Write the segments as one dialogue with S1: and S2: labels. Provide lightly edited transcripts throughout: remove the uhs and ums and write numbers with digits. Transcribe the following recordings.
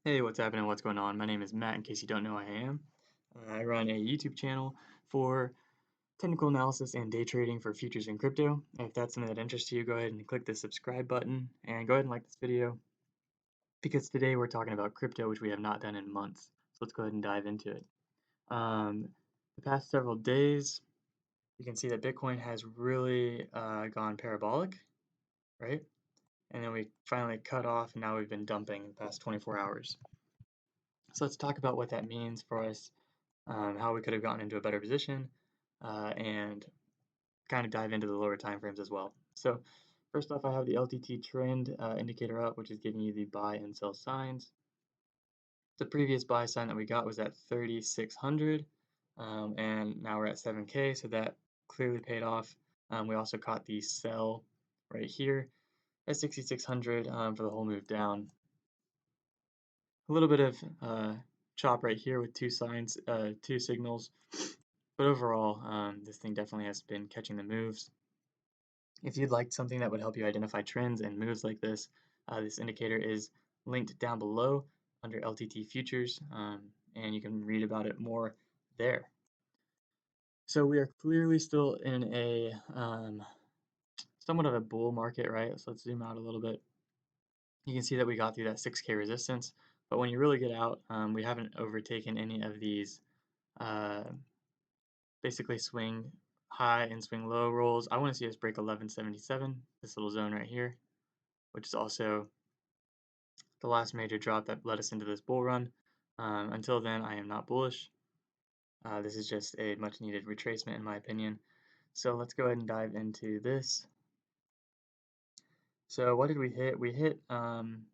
S1: Hey, what's happening? What's going on? My name is Matt, in case you don't know who I am. I run a YouTube channel for technical analysis and day trading for futures and crypto. If that's something that interests you, go ahead and click the subscribe button and go ahead and like this video because today we're talking about crypto, which we have not done in months. So let's go ahead and dive into it. Um, the past several days, you can see that Bitcoin has really gone parabolic, right? And then we finally cut off, and now we've been dumping the past 24 hours. So let's talk about what that means for us, how we could have gotten into a better position, and kind of dive into the lower time frames as well. So first off, I have the LTT trend indicator up, which is giving you the buy and sell signs. The previous buy sign that we got was at 3,600, and now we're at 7K, so that clearly paid off. We also caught the sell right here at 6,600 for the whole move down. A little bit of chop right here with two signals. But overall, this thing definitely has been catching the moves. If you'd like something that would help you identify trends and moves like this indicator is linked down below under LTT Futures, and you can read about it more there. So we are clearly still in a somewhat of a bull market, right? So let's zoom out a little bit. You can see that we got through that 6K resistance, but when you really get out, we haven't overtaken any of these uh, basically swing high and swing low rolls. I want to see us break 1177, this little zone right here, which is also the last major drop that led us into this bull run. Until then, I am not bullish. This is just a much needed retracement in my opinion. So let's go ahead and dive into this. So what did we hit? We hit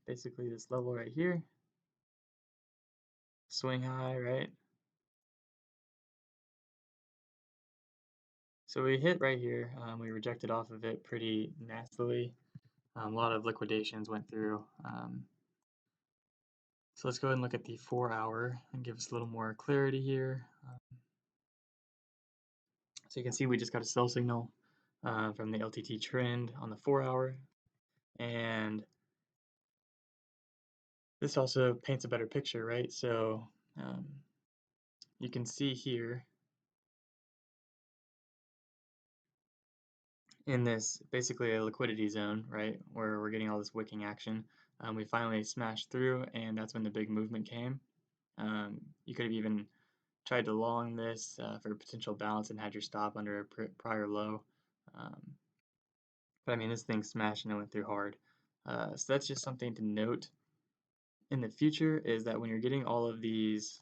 S1: basically this level right here, swing high, right? So we hit right here. We rejected off of it pretty nastily. A lot of liquidations went through. So let's go ahead and look at the 4-hour and give us a little more clarity here. So you can see we just got a sell signal from the LTT trend on the 4-hour, and this also paints a better picture, right? So um, you can see here in this basically a liquidity zone, right, where we're getting all this wicking action. We finally smashed through, and that's when the big movement came. You could have even tried to long this for potential balance and had your stop under a prior low. Um, but I mean, this thing smashed and it went through hard. So that's just something to note in the future, is that when you're getting all of these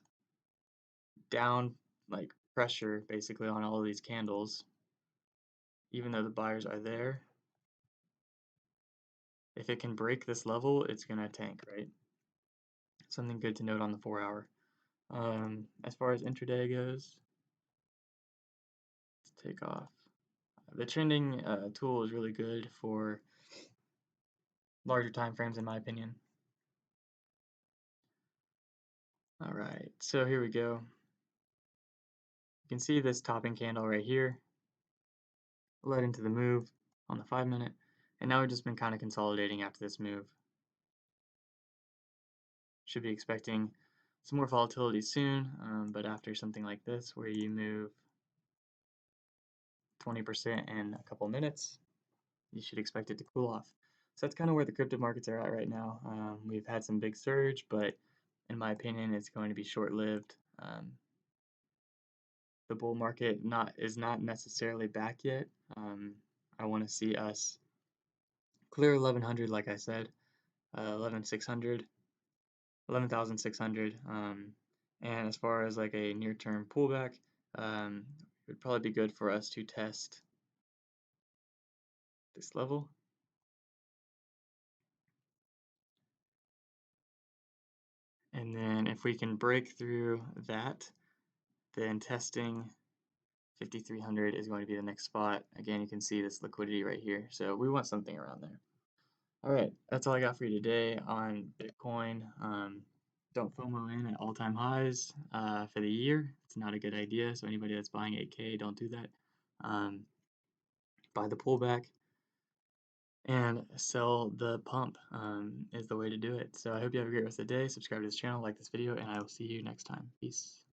S1: down, like pressure basically on all of these candles, even though the buyers are there, if it can break this level, it's going to tank, right? Something good to note on the 4-hour. As far as intraday goes, let's take off. The trending tool is really good for larger time frames in my opinion. All right, so here we go. You can see this topping candle right here led into the move on the 5-minute, and now we've just been kind of consolidating after this move. Should be expecting some more volatility soon, but after something like this where you move 20% in a couple minutes, you should expect it to cool off. So that's kind of where the crypto markets are at right now. We've had some big surge, but in my opinion, it's going to be short-lived. The bull market is not necessarily back yet. I want to see us clear 1100, like I said, 11,600, 11,600. And as far as like a near-term pullback, it would probably be good for us to test this level. And then if we can break through that, then testing 5,300 is going to be the next spot. Again, you can see this liquidity right here. So we want something around there. All right, that's all I got for you today on Bitcoin. Don't FOMO in at all-time highs for the year. It's not a good idea. So anybody that's buying 8K, don't do that. Buy the pullback. and sell the pump is the way to do it. So I hope you have a great rest of the day. Subscribe to this channel, like this video, and I will see you next time. Peace.